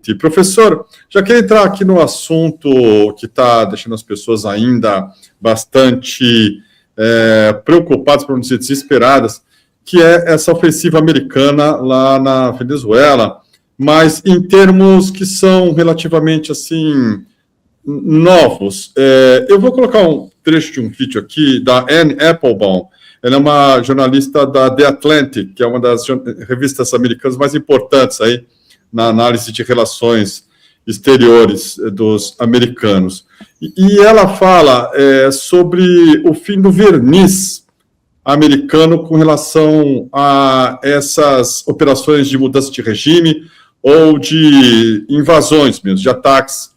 Rapiti. Professor, já quero entrar aqui no assunto que está deixando as pessoas ainda bastante preocupadas, para não dizer desesperadas, que é essa ofensiva americana lá na Venezuela, mas em termos que são relativamente, assim, novos. Eu vou colocar um trecho de um vídeo aqui da Anne Applebaum. Ela é uma jornalista da The Atlantic, que é uma das revistas americanas mais importantes aí na análise de relações exteriores dos americanos. E ela fala sobre o fim do verniz americano com relação a essas operações de mudança de regime ou de invasões mesmo, de ataques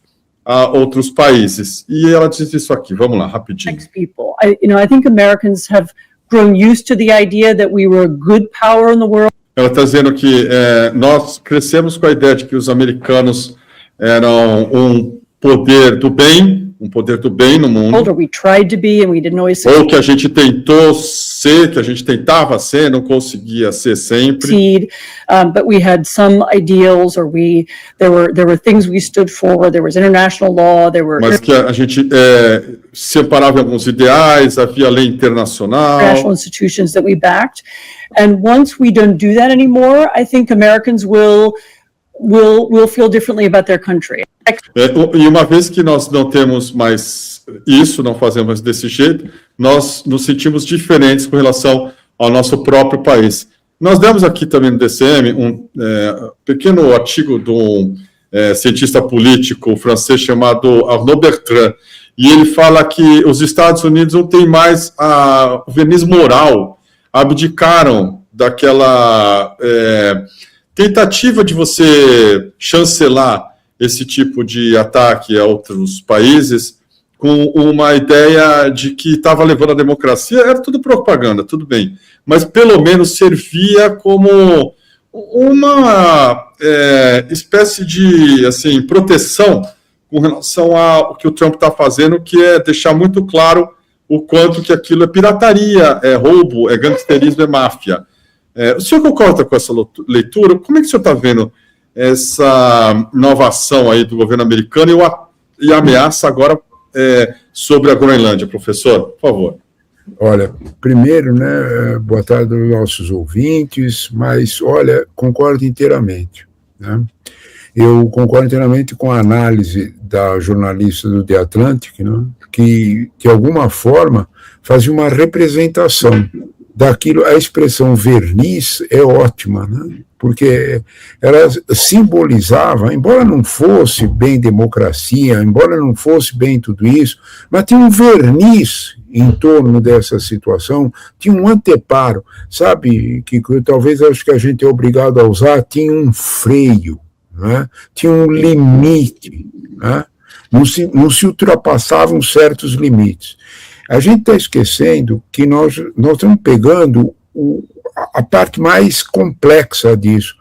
a outros países. E ela diz isso aqui, vamos lá, rapidinho. I think Americans have grown used to the idea that we were a good power in the world. Ela está dizendo que nós crescemos com a ideia de que os americanos eram um poder do bem no mundo. We tried to be and we didn't always Ou que a gente tentou ser, que a gente tentava ser, não conseguia ser sempre. But we had some ideals, or there were things we stood for. There was international law. Mas que a gente se amparava em alguns ideais, havia lei internacional. International institutions that we backed, and once we don't do that anymore, I think Americans will feel differently about their country. E uma vez que nós não temos mais isso, não fazemos desse jeito, nós nos sentimos diferentes com relação ao nosso próprio país. Nós demos aqui também no DCM um pequeno artigo de um cientista político francês chamado Arnaud Bertrand, e ele fala que os Estados Unidos não têm mais o verniz moral, abdicaram daquela tentativa de você chancelar esse tipo de ataque a outros países com uma ideia de que estava levando a democracia, era tudo propaganda, tudo bem, mas pelo menos servia como uma espécie de assim, proteção com relação ao que o Trump está fazendo, que é deixar muito claro o quanto que aquilo é pirataria, é roubo, é gangsterismo, é máfia. O senhor concorda com essa leitura? Como é que o senhor está vendo essa nova ação aí do governo americano e a ameaça agora sobre a Groenlândia, professor? Por favor. Olha, primeiro, né, boa tarde aos nossos ouvintes, mas, olha, concordo inteiramente, né? Eu concordo inteiramente com a análise da jornalista do The Atlantic, né, que, de alguma forma, fazia uma representação daquilo. A expressão verniz é ótima, né? Porque ela simbolizava, embora não fosse bem democracia, embora não fosse bem tudo isso, mas tinha um verniz em torno dessa situação, tinha um anteparo, sabe, que talvez acho que a gente é obrigado a usar, tinha um freio, né? Tinha um limite, né? Não se ultrapassavam certos limites. A gente está esquecendo que nós estamos pegando a parte mais complexa disso.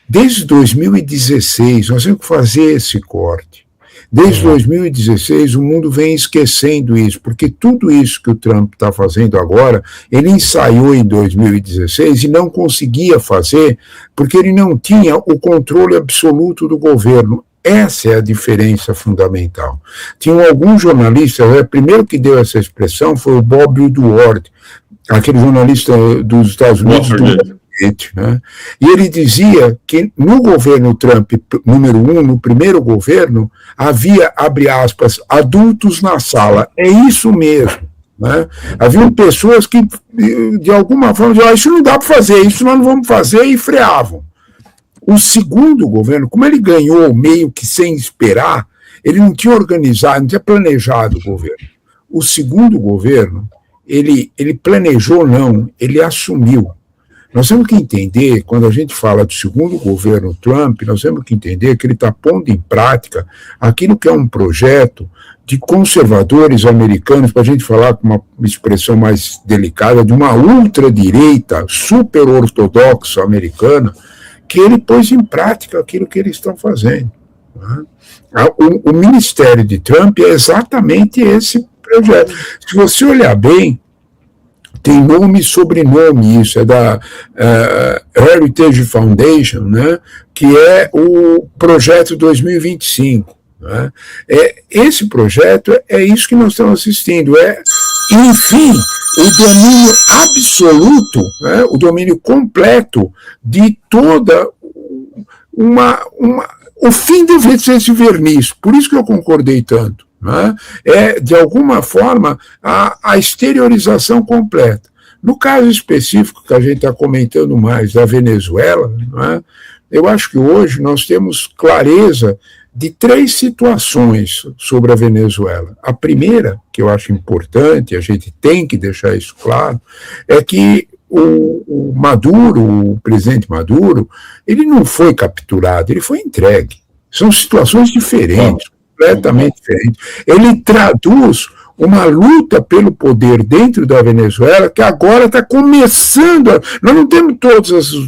Desde 2016, nós temos que fazer esse corte. Desde 2016, o mundo vem esquecendo isso, porque tudo isso que o Trump está fazendo agora, ele ensaiou em 2016 e não conseguia fazer, porque ele não tinha o controle absoluto do governo. Essa é a diferença fundamental. Tinham alguns jornalistas, o primeiro que deu essa expressão foi o Bob Woodward, aquele jornalista dos Estados Unidos, né? E ele dizia que no governo Trump, número 1, no primeiro governo, havia, abre aspas, adultos na sala. É isso mesmo. Né? Haviam pessoas que, de alguma forma, diziam, isso não dá para fazer, isso nós não vamos fazer, e freavam. O segundo governo, como ele ganhou meio que sem esperar, ele não tinha organizado, não tinha planejado o governo. O segundo governo, ele planejou não, ele assumiu. Nós temos que entender, quando a gente fala do segundo governo Trump, nós temos que entender que ele está pondo em prática aquilo que é um projeto de conservadores americanos, para a gente falar com uma expressão mais delicada, de uma ultradireita super ortodoxa americana, que ele pôs em prática aquilo que eles estão fazendo. Né? O ministério de Trump é exatamente esse projeto. Se você olhar bem, tem nome e sobrenome, isso é da Heritage Foundation, né, que é o projeto 2025. Né? Esse projeto é isso que nós estamos assistindo, enfim, o domínio absoluto, né, o domínio completo de toda o fim deve ser esse verniz, por isso que eu concordei tanto. Né? De alguma forma, a exteriorização completa. No caso específico que a gente está comentando mais da Venezuela, né, eu acho que hoje nós temos clareza de 3 situações sobre a Venezuela. A primeira, que eu acho importante, a gente tem que deixar isso claro, é que o Maduro, o presidente Maduro, ele não foi capturado, ele foi entregue. São situações diferentes, completamente diferentes. Ele traduz uma luta pelo poder dentro da Venezuela que agora está começando, nós não temos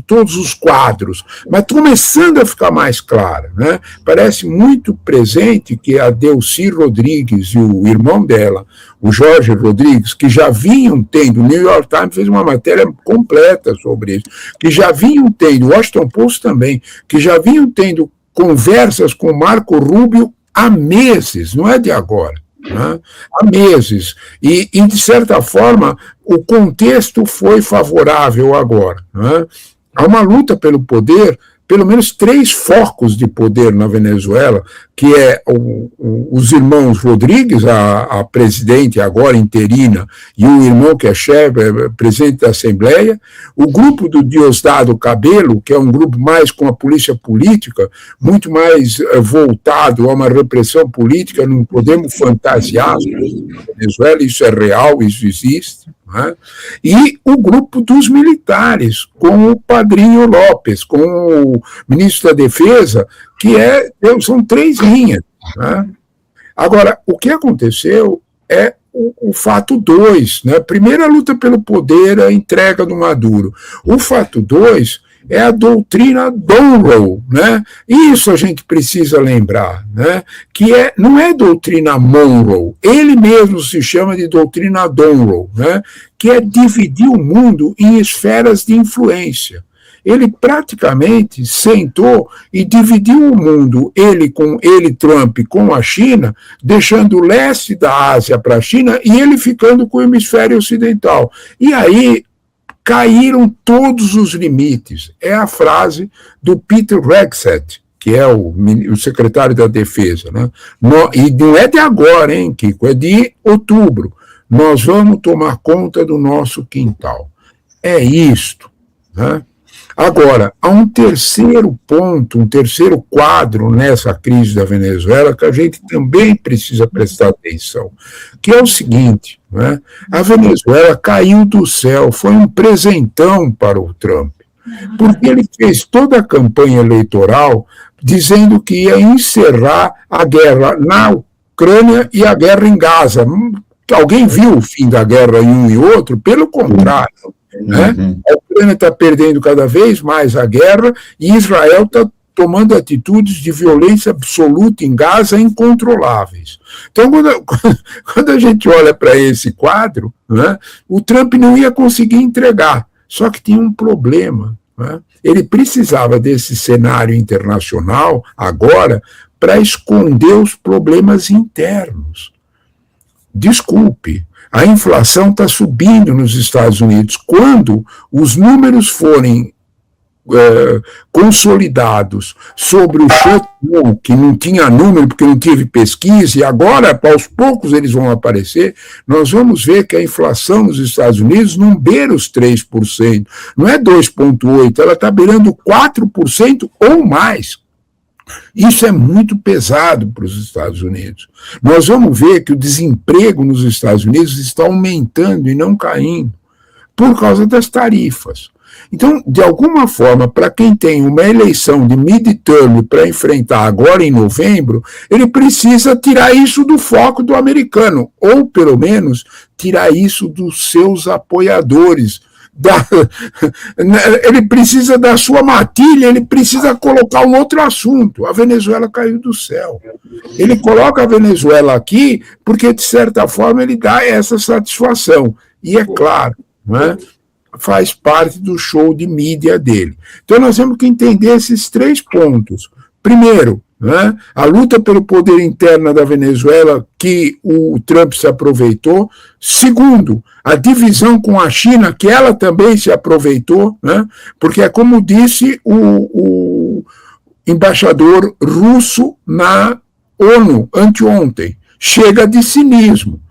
todos os quadros, mas começando a ficar mais clara. Né? Parece muito presente que a Delcy Rodrigues e o irmão dela, o Jorge Rodrigues, que já vinham tendo, o New York Times fez uma matéria completa sobre isso, que já vinham tendo, o Washington Post também, que já vinham tendo conversas com Marco Rubio há meses, não é de agora. Né? Há meses, e de certa forma o contexto foi favorável agora. Né? Há uma luta pelo poder, pelo menos 3 focos de poder na Venezuela, que é os irmãos Rodrigues, a presidente agora interina, e o irmão que é presidente da Assembleia, o grupo do Diosdado Cabello, que é um grupo mais com a polícia política, muito mais voltado a uma repressão política, não podemos fantasiar na Venezuela, isso é real, isso existe. Né? E o grupo dos militares, com o Padrinho López, com o ministro da Defesa, que são 3 linhas. Né? Agora, o que aconteceu é o fato 2. Né? Primeiro, a luta pelo poder, a entrega do Maduro. O fato 2 é a doutrina Monroe, né? Isso a gente precisa lembrar, né? Que não é doutrina Monroe, ele mesmo se chama de doutrina Monroe, né? Que é dividir o mundo em esferas de influência. Ele praticamente sentou e dividiu o mundo, ele Trump, com a China, deixando o leste da Ásia para a China e ele ficando com o hemisfério ocidental. E aí caíram todos os limites. É a frase do Peter Hegseth, que é o secretário da Defesa. Né? E não é de agora, hein, Kiko? É de outubro. Nós vamos tomar conta do nosso quintal. É isto. Né? Agora, há um terceiro ponto, um terceiro quadro nessa crise da Venezuela que a gente também precisa prestar atenção, que é o seguinte, né? A Venezuela caiu do céu, foi um presentão para o Trump, porque ele fez toda a campanha eleitoral dizendo que ia encerrar a guerra na Ucrânia e a guerra em Gaza. Alguém viu o fim da guerra em um e outro? Pelo contrário. Né? A Ucrânia está perdendo cada vez mais a guerra e Israel está tomando atitudes de violência absoluta em Gaza incontroláveis. Então, quando a gente olha para esse quadro, né, o Trump não ia conseguir entregar, só que tinha um problema. Né? Ele precisava desse cenário internacional agora para esconder os problemas internos. Desculpe, a inflação está subindo nos Estados Unidos. Quando os números forem consolidados sobre o shutdown, que não tinha número porque não teve pesquisa, e agora, aos poucos, eles vão aparecer, nós vamos ver que a inflação nos Estados Unidos não beira os 3%, não é 2,8%, ela está beirando 4% ou mais. Isso é muito pesado para os Estados Unidos. Nós vamos ver que o desemprego nos Estados Unidos está aumentando e não caindo, por causa das tarifas. Então, de alguma forma, para quem tem uma eleição de midterm para enfrentar agora em novembro, ele precisa tirar isso do foco do americano, ou pelo menos tirar isso dos seus apoiadores. Ele precisa da sua matilha, ele precisa colocar um outro assunto. A Venezuela caiu do céu. Ele coloca a Venezuela aqui porque, de certa forma, ele dá essa satisfação. E é claro, não é? Faz parte do show de mídia dele. Então nós temos que entender esses 3 pontos. Primeiro, né, a luta pelo poder interno da Venezuela, que o Trump se aproveitou. Segundo, a divisão com a China, que ela também se aproveitou, né, porque é como disse o embaixador russo na ONU anteontem, chega de cinismo.